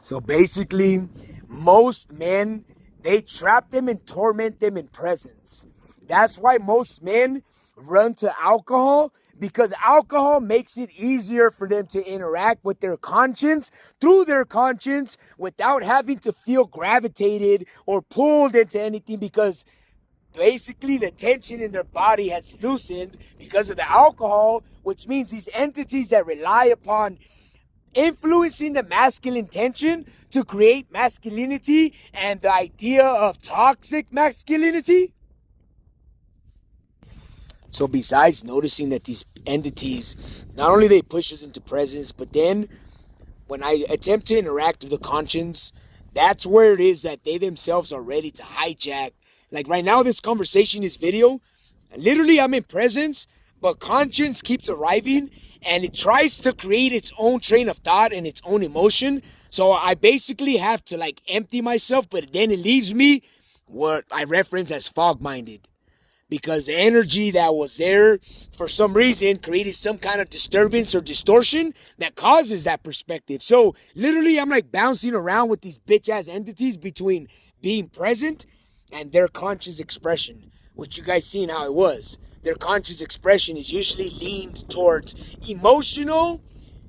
So basically, most men, they trap them and torment them in presence. That's why most men run to alcohol, because alcohol makes it easier for them to interact with their conscience through their conscience without having to feel gravitated or pulled into anything, because basically the tension in their body has loosened because of the alcohol, which means these entities that rely upon influencing the masculine tension to create masculinity and the idea of toxic masculinity. So besides noticing that these entities, not only they push us into presence, but then when I attempt to interact with the conscience, that's where it is that they themselves are ready to hijack. Like right now, this conversation, this video, literally I'm in presence, but conscience keeps arriving and it tries to create its own train of thought and its own emotion. So I basically have to like empty myself, but then it leaves me what I reference as fog-minded. Because the energy that was there for some reason created some kind of disturbance or distortion that causes that perspective. So literally I'm like bouncing around with these bitch ass entities between being present and their conscious expression, which you guys seen how it was. Their conscious expression is usually leaned towards emotional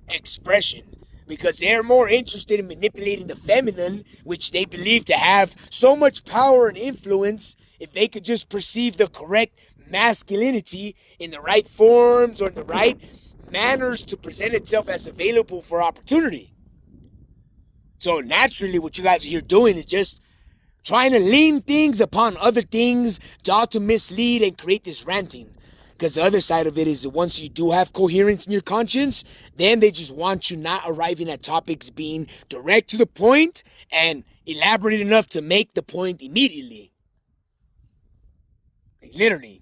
expression, because they're more interested in manipulating the feminine, which they believe to have so much power and influence if they could just perceive the correct masculinity in the right forms or in the right manners to present itself as available for opportunity. So naturally what you guys are here doing is just trying to lean things upon other things to mislead and create this ranting. Because the other side of it is that once you do have coherence in your conscience, then they just want you not arriving at topics being direct to the point and elaborate enough to make the point immediately. Like, literally.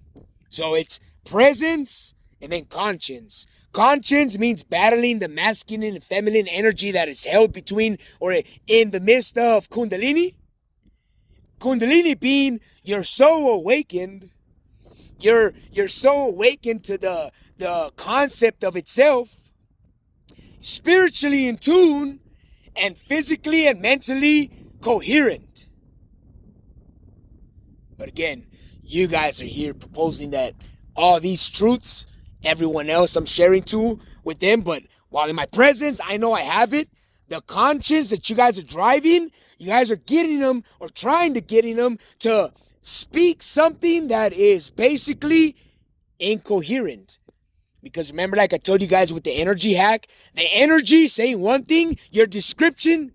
So it's presence and then conscience. Conscience means battling the masculine and feminine energy that is held between or in the midst of Kundalini. Kundalini being you're so awakened, you're so awakened to the concept of itself, spiritually in tune, and physically and mentally coherent. But again, you guys are here proposing that all these truths, everyone else I'm sharing to with them, but while in my presence, I know I have it. The conscience that you guys are driving, you guys are getting them or trying to getting them to speak something that is basically incoherent. Because remember, like I told you guys with the energy hack, the energy saying one thing, your description